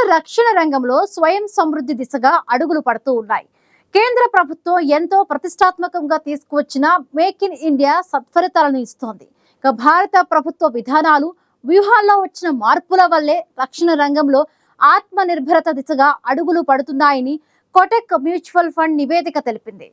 రక్షణ రంగంలో స్వయం సమృద్ధి దిశగా అడుగులు పడుతూ ఉన్నాయి. కేంద్ర ప్రభుత్వం ఎంతో ప్రతిష్టాత్మకంగా తీసుకువచ్చిన మేక్ ఇన్ ఇండియా సత్ఫలితాలను ఇస్తోంది. భారత ప్రభుత్వ విధానాలు, వ్యూహాల్లో వచ్చిన మార్పుల వల్లే రక్షణ రంగంలో ఆత్మ నిర్భరత దిశగా అడుగులు పడుతున్నాయని కోటక్ మ్యూచువల్ ఫండ్ నివేదిక తెలిపింది.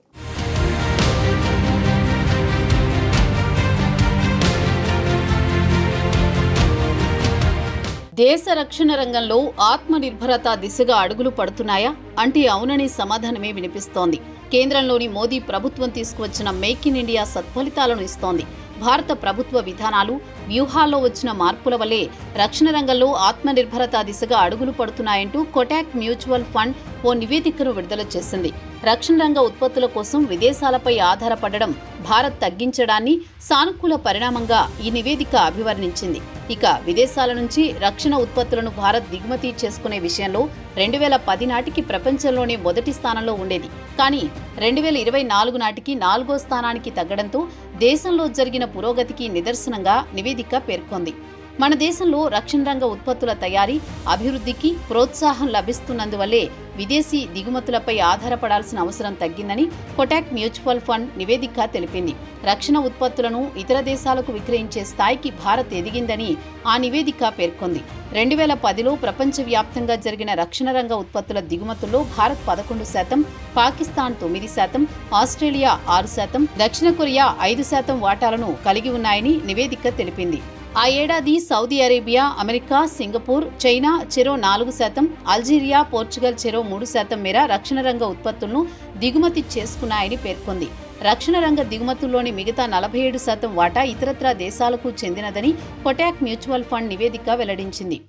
దేశ రక్షణ రంగంలో ఆత్మనిర్భరత దిశగా అడుగులు పడుతున్నాయా అంటే అవుననే సమాధానమే వినిపిస్తోంది. కేంద్రంలోని మోదీ ప్రభుత్వం తీసుకువచ్చిన మేక్ ఇన్ ఇండియా సత్ఫలితాలను ఇస్తోంది. భారత ప్రభుత్వ విధానాలు, వ్యూహాల్లో వచ్చిన మార్పుల వల్లే రక్షణ రంగంలో ఆత్మనిర్భరత దిశగా అడుగులు పడుతున్నాయంటూ కోటాక్ మ్యూచువల్ ఫండ్ ఓ నివేదికను విడుదల చేసింది. రక్షణ రంగ ఉత్పత్తుల కోసం విదేశాలపై ఆధారపడడం భారత్ తగ్గించడాన్ని సానుకూల పరిణామంగా ఈ నివేదిక అభివర్ణించింది. ఇక విదేశాల నుంచి రక్షణ ఉత్పత్తులను భారత్ దిగుమతి చేసుకునే విషయంలో 2010 నాటికి ప్రపంచంలోనే మొదటి స్థానంలో ఉండేది. కానీ 2024 నాటికి 4వ స్థానానికి తగ్గడంతో దేశంలో జరిగిన పురోగతికి నిదర్శనంగా నివేదిక పేర్కొంది. మన దేశంలో రక్షణ రంగ ఉత్పత్తుల తయారీ, అభివృద్ధికి ప్రోత్సాహం లభిస్తున్నందువల్లే విదేశీ దిగుమతులపై ఆధారపడాల్సిన అవసరం తగ్గిందని కోటాక్ మ్యూచువల్ ఫండ్ నివేదిక తెలిపింది. రక్షణ ఉత్పత్తులను ఇతర దేశాలకు విక్రయించే స్థాయికి భారత్ ఎదిగిందని ఆ నివేదిక పేర్కొంది. 2010లో ప్రపంచవ్యాప్తంగా జరిగిన రక్షణ రంగ ఉత్పత్తుల దిగుమతుల్లో భారత్ 11%, పాకిస్తాన్ 9%, ఆస్ట్రేలియా 6%, దక్షిణ కొరియా 5% వాటాలను కలిగి ఉన్నాయని నివేదిక తెలిపింది. ఆ ఏడాది Saudi Arabia, America, Singapore, China చెరో 4%, అల్జీరియా, పోర్చుగల్ చెరో 3% మేర రక్షణ రంగ ఉత్పత్తులను దిగుమతి చేసుకున్నాయని పేర్కొంది. రక్షణ రంగ దిగుమతుల్లోని మిగతా 47% వాటా ఇతరత్రా దేశాలకు చెందినదని కోటాక్ మ్యూచువల్ ఫండ్ నివేదిక వెల్లడించింది.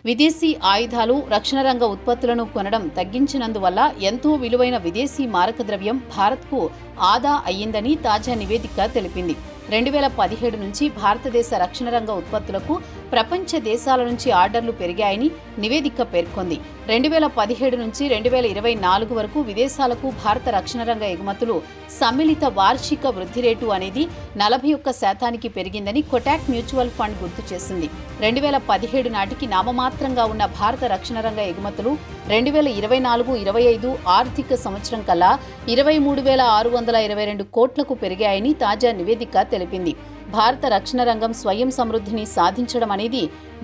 విదేశీ ఆయుధాలు, రక్షణ రంగ ఉత్పత్తులను కొనడం తగ్గించినందువల్ల ఎంతో విలువైన విదేశీ మారక ద్రవ్యం భారత్కు ఆదా అయ్యిందని తాజా నివేదిక తెలిపింది. 2017 నుంచి భారతదేశ రక్షణ రంగ ఉత్పత్తులకు ప్రపంచ దేశాల నుంచి ఆర్డర్లు పెరిగాయని నివేదిక పేర్కొంది. 2017 నుంచి 2024 వరకు విదేశాలకు భారత రక్షణ రంగ ఎగుమతులు సమ్మిళిత వార్షిక వృద్ధి రేటు అనేది 41% పెరిగిందని కోటాక్ మ్యూచువల్ ఫండ్ గుర్తు చేసింది. 2017 నాటికి నామమాత్రంగా ఉన్న భారత రక్షణ రంగ ఎగుమతులు 2024-25 ఆర్థిక సంవత్సరం కల్లా 23,622 కోట్లకు పెరిగాయని తాజా నివేదిక తెలిపింది. భారత రక్షణ రంగం స్వయం సమృద్ధిని సాధించడం అనేది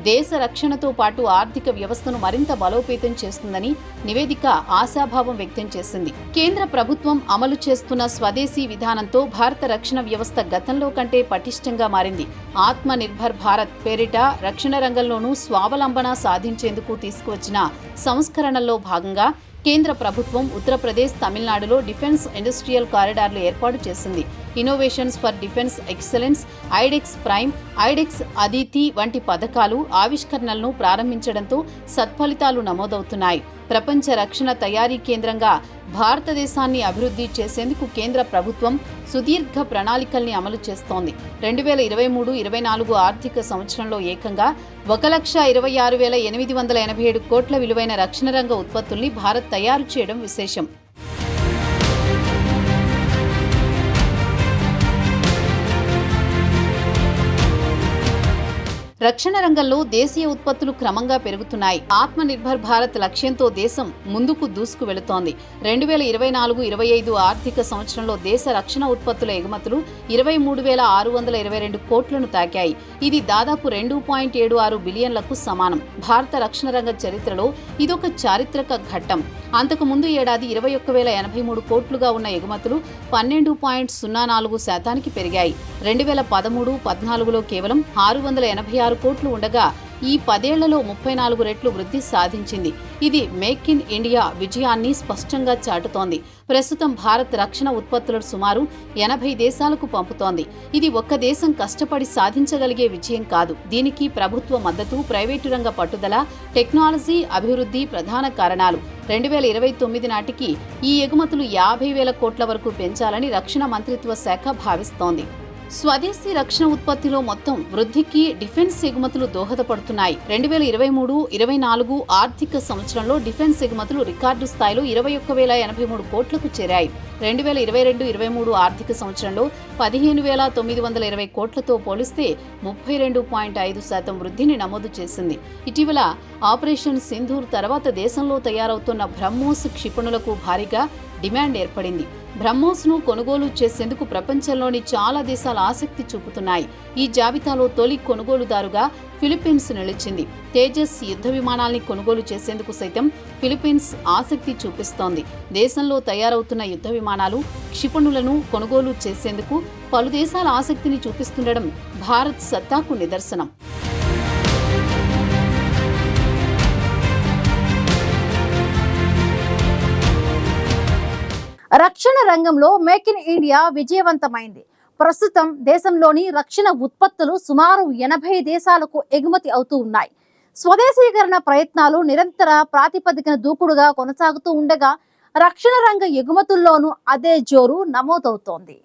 దేశ రక్షణతో పాటు ఆర్థిక వ్యవస్థను మరింత బలోపేతం చేస్తుందని నివేదిక ఆశాభావం వ్యక్తం చేసింది. కేంద్ర ప్రభుత్వం అమలు చేస్తున్న స్వదేశీ విధానంతో భారత రక్షణ వ్యవస్థ గతంలో కంటే పటిష్టంగా మారింది. ఆత్మ నిర్భర్ భారత్ పేరిట రక్షణ రంగంలోనూ స్వావలంబన సాధించేందుకు తీసుకువచ్చిన సంస్కరణల్లో భాగంగా కేంద్ర ప్రభుత్వం ఉత్తరప్రదేశ్, తమిళనాడులో డిఫెన్స్ ఇండస్ట్రియల్ కారిడార్లు ఏర్పాటు చేసింది. Innovations for defence excellence, ఐడెక్స్ prime, ఐడెక్స్ Aditi వంటి పథకాలు, ఆవిష్కరణలను ప్రారంభించడంతో సత్ఫలితాలు నమోదవుతున్నాయి. ప్రపంచ రక్షణ తయారీ కేంద్రంగా భారతదేశాన్ని అభివృద్ధి చేసేందుకు కేంద్ర ప్రభుత్వం సుదీర్ఘ ప్రణాళికల్ని అమలు చేస్తోంది. 2023-24 ఆర్థిక సంవత్సరంలో ఏకంగా 1,26,887 కోట్ల విలువైన రక్షణ రంగ ఉత్పత్తుల్ని భారత్ తయారు చేయడం విశేషం. రక్షణ రంగంలో దేశీయ ఉత్పత్తులు క్రమంగా పెరుగుతున్నాయి. ఆత్మ నిర్భర్ భారత్ లక్ష్యంతో దేశం ముందుకు దూసుకు వెళుతోంది. 2024-25 ఆర్థిక సంవత్సరంలో దేశ రక్షణ ఉత్పత్తుల ఎగుమతులు 23,622 కోట్లను తాకాయి. ఇది దాదాపు 2.76 బిలియన్లకు సమానం. భారత రక్షణ రంగ చరిత్రలో ఇదొక చారిత్రక ఘట్టం. అంతకు ముందు ఏడాది 21,083 కోట్లుగా ఉన్న ఎగుమతులు 12.04% పెరిగాయి. 2013-14లో కేవలం 686 కోట్లు ఉండగా ఈ 10 ఏళ్లలో 34 రెట్లు వృద్ధి సాధించింది. ఇది మేక్ ఇన్ ఇండియా విజయాన్ని స్పష్టంగా చాటుతోంది. ప్రస్తుతం భారత్ రక్షణ ఉత్పత్తులను సుమారు 80 దేశాలకు పంపుతోంది. ఇది ఒక్క దేశం కష్టపడి సాధించగలిగే విజయం కాదు. దీనికి ప్రభుత్వ మద్దతు, ప్రైవేటు రంగ పట్టుదల, టెక్నాలజీ అభివృద్ధి ప్రధాన కారణాలు. 2029 నాటికి ఈ ఎగుమతులు 50,000 కోట్ల వరకు పెంచాలని రక్షణ మంత్రిత్వ శాఖ భావిస్తోంది. స్వదేశీ రక్షణ ఉత్పత్తిలో మొత్తం వృద్ధికి డిఫెన్స్ ఎగుమతులు దోహదపడుతున్నాయి. 2023-24 ఆర్థిక సంవత్సరంలో డిఫెన్స్ ఎగుమతులు రికార్డు స్థాయిలో 21,083 కోట్లకు చేరాయి. 2022-23 ఆర్థిక సంవత్సరంలో 15,920 కోట్లతో పోలిస్తే 32.5% వృద్ధిని నమోదు చేసింది. ఇటీవల ఆపరేషన్ సింధూర్ తర్వాత దేశంలో తయారవుతున్న బ్రహ్మోస్ క్షిపణులకు భారీగా డిమాండ్ ఏర్పడింది. బ్రహ్మోస్ను కొనుగోలు చేసేందుకు ప్రపంచంలోని చాలా దేశాలు ఆసక్తి చూపుతున్నాయి. ఈ జాబితాలో తొలి కొనుగోలుదారుగా ఫిలిప్పీన్స్ నిలిచింది. తేజస్ యుద్ధ విమానాల్ని కొనుగోలు చేసేందుకు సైతం ఫిలిప్పీన్స్ ఆసక్తి చూపిస్తోంది. దేశంలో తయారవుతున్న యుద్ధ విమానాలు, క్షిపణులను కొనుగోలు చేసేందుకు పలు దేశాల ఆసక్తిని చూపిస్తుండడం భారత్ సత్తాకు నిదర్శనం. రక్షణ రంగంలో మేక్ ఇన్ ఇండియా విజయవంతమైంది. ప్రస్తుతం దేశంలోని రక్షణ ఉత్పత్తులు సుమారు 80 దేశాలకు ఎగుమతి అవుతూ ఉన్నాయి. స్వదేశీకరణ ప్రయత్నాలు నిరంతర ప్రాతిపదికన దూకుడుగా కొనసాగుతూ ఉండగా రక్షణ రంగ ఎగుమతుల్లోనూ అదే జోరు నమోదవుతోంది.